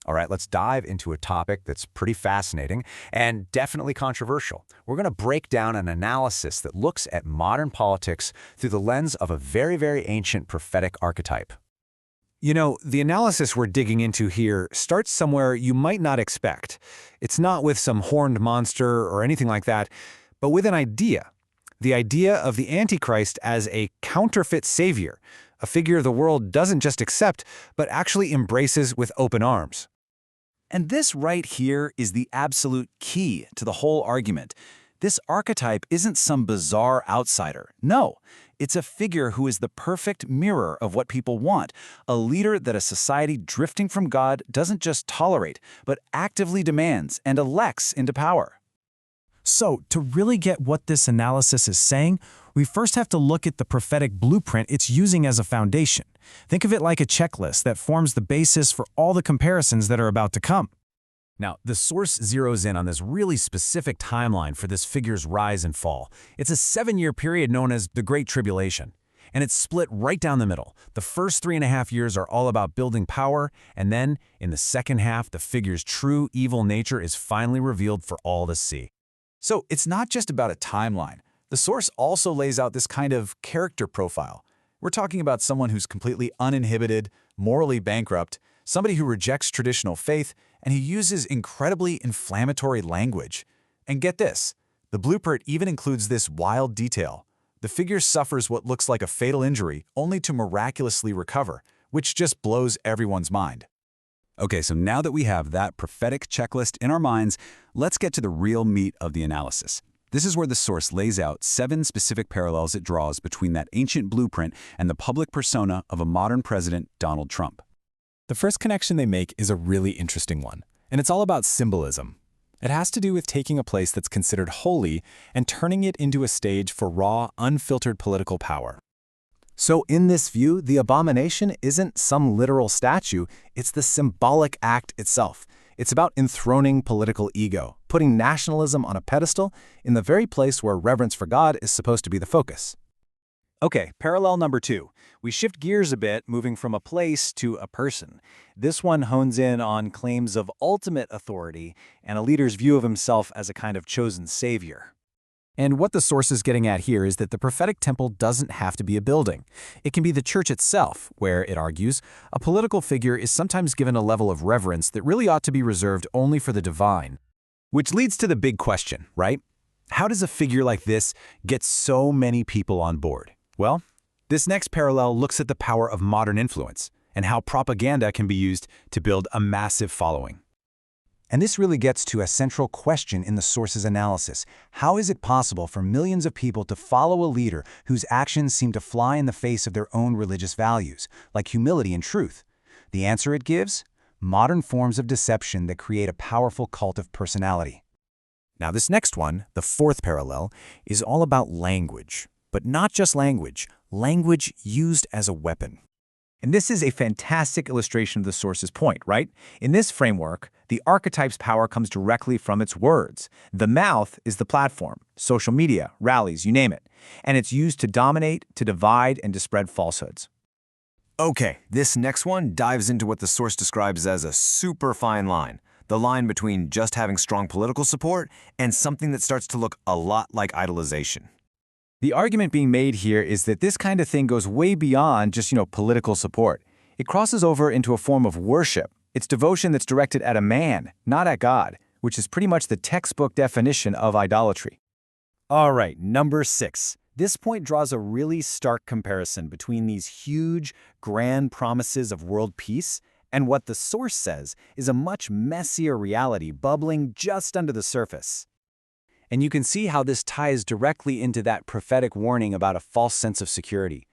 All right, let's dive into a topic that's pretty fascinating and definitely controversial. We're going to break down an analysis that looks at modern politics through the lens of a very, very ancient prophetic archetype. You know, the analysis we're digging into here starts somewhere you might not expect. It's not with some horned monster or anything like that, but with an idea. The idea of the Antichrist as a counterfeit savior, a figure the world doesn't just accept, but actually embraces with open arms. And this right here is the absolute key to the whole argument. This archetype isn't some bizarre outsider. No, it's a figure who is the perfect mirror of what people want, a leader that a society drifting from God doesn't just tolerate, but actively demands and elects into power. So, to really get what this analysis is saying, we first have to look at the prophetic blueprint it's using as a foundation. Think of it like a checklist that forms the basis for all the comparisons that are about to come. Now, the source zeroes in on this really specific timeline for this figure's rise and fall. It's a 7-year period known as the Great Tribulation, and it's split right down the middle. The first 3.5 years are all about building power, and then, in the second half, the figure's true evil nature is finally revealed for all to see. So it's not just about a timeline. The source also lays out this kind of character profile. We're talking about someone who's completely uninhibited, morally bankrupt, somebody who rejects traditional faith, and who uses incredibly inflammatory language. And get this, the blueprint even includes this wild detail. The figure suffers what looks like a fatal injury only to miraculously recover, which just blows everyone's mind. Okay, so now that we have that prophetic checklist in our minds, let's get to the real meat of the analysis. This is where the source lays out 7 specific parallels it draws between that ancient blueprint and the public persona of a modern president, Donald Trump. The first connection they make is a really interesting one, and it's all about symbolism. It has to do with taking a place that's considered holy and turning it into a stage for raw, unfiltered political power. So in this view, the abomination isn't some literal statue, it's the symbolic act itself. It's about enthroning political ego, putting nationalism on a pedestal in the very place where reverence for God is supposed to be the focus. Okay, parallel number 2. We shift gears a bit, moving from a place to a person. This one hones in on claims of ultimate authority and a leader's view of himself as a kind of chosen savior. And what the source is getting at here is that the prophetic temple doesn't have to be a building. It can be the church itself, where, it argues, a political figure is sometimes given a level of reverence that really ought to be reserved only for the divine. Which leads to the big question, right? How does a figure like this get so many people on board? Well, this next parallel looks at the power of modern influence and how propaganda can be used to build a massive following. And this really gets to a central question in the source's analysis. How is it possible for millions of people to follow a leader whose actions seem to fly in the face of their own religious values, like humility and truth? The answer it gives? Modern forms of deception that create a powerful cult of personality. Now this next one, the fourth parallel, is all about language. But not just language used as a weapon. And this is a fantastic illustration of the source's point, right? In this framework, the archetype's power comes directly from its words. The mouth is the platform, social media, rallies, you name it. And it's used to dominate, to divide, and to spread falsehoods. Okay, this next one dives into what the source describes as a super fine line. The line between just having strong political support and something that starts to look a lot like idolization. The argument being made here is that this kind of thing goes way beyond just, political support. It crosses over into a form of worship. It's devotion that's directed at a man, not at God, which is pretty much the textbook definition of idolatry. All right, number 6. This point draws a really stark comparison between these huge, grand promises of world peace and what the source says is a much messier reality bubbling just under the surface. And you can see how this ties directly into that prophetic warning about a false sense of security.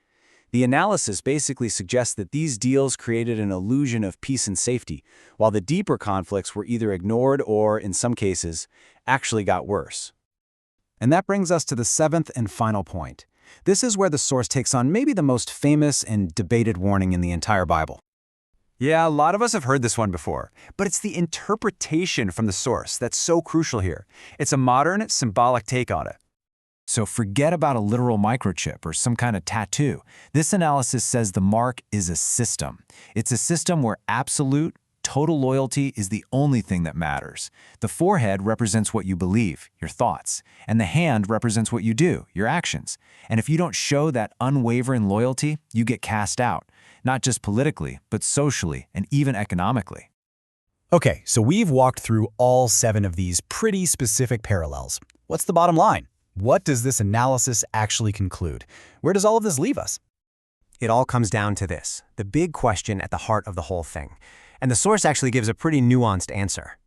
The analysis basically suggests that these deals created an illusion of peace and safety, while the deeper conflicts were either ignored or, in some cases, actually got worse. And that brings us to the 7th and final point. This is where the source takes on maybe the most famous and debated warning in the entire Bible. Yeah, a lot of us have heard this one before, but it's the interpretation from the source that's so crucial here. It's a modern, symbolic take on it. So forget about a literal microchip or some kind of tattoo. This analysis says the mark is a system. It's a system where absolute, total loyalty is the only thing that matters. The forehead represents what you believe, your thoughts, and the hand represents what you do, your actions. And if you don't show that unwavering loyalty, you get cast out, not just politically, but socially and even economically. Okay, so we've walked through all 7 of these pretty specific parallels. What's the bottom line? What does this analysis actually conclude? Where does all of this leave us? It all comes down to this, the big question at the heart of the whole thing. And the source actually gives a pretty nuanced answer.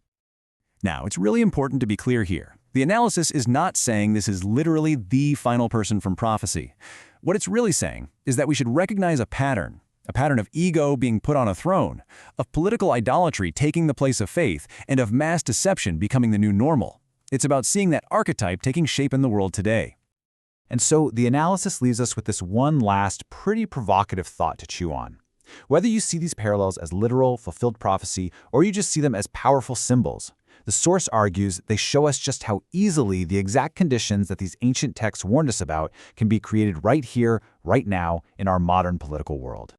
Now, it's really important to be clear here. The analysis is not saying this is literally the final person from prophecy. What it's really saying is that we should recognize a pattern of ego being put on a throne, of political idolatry taking the place of faith, and of mass deception becoming the new normal. It's about seeing that archetype taking shape in the world today. And so the analysis leaves us with this one last, pretty provocative thought to chew on. Whether you see these parallels as literal, fulfilled prophecy, or you just see them as powerful symbols, the source argues they show us just how easily the exact conditions that these ancient texts warned us about can be created right here, right now, in our modern political world.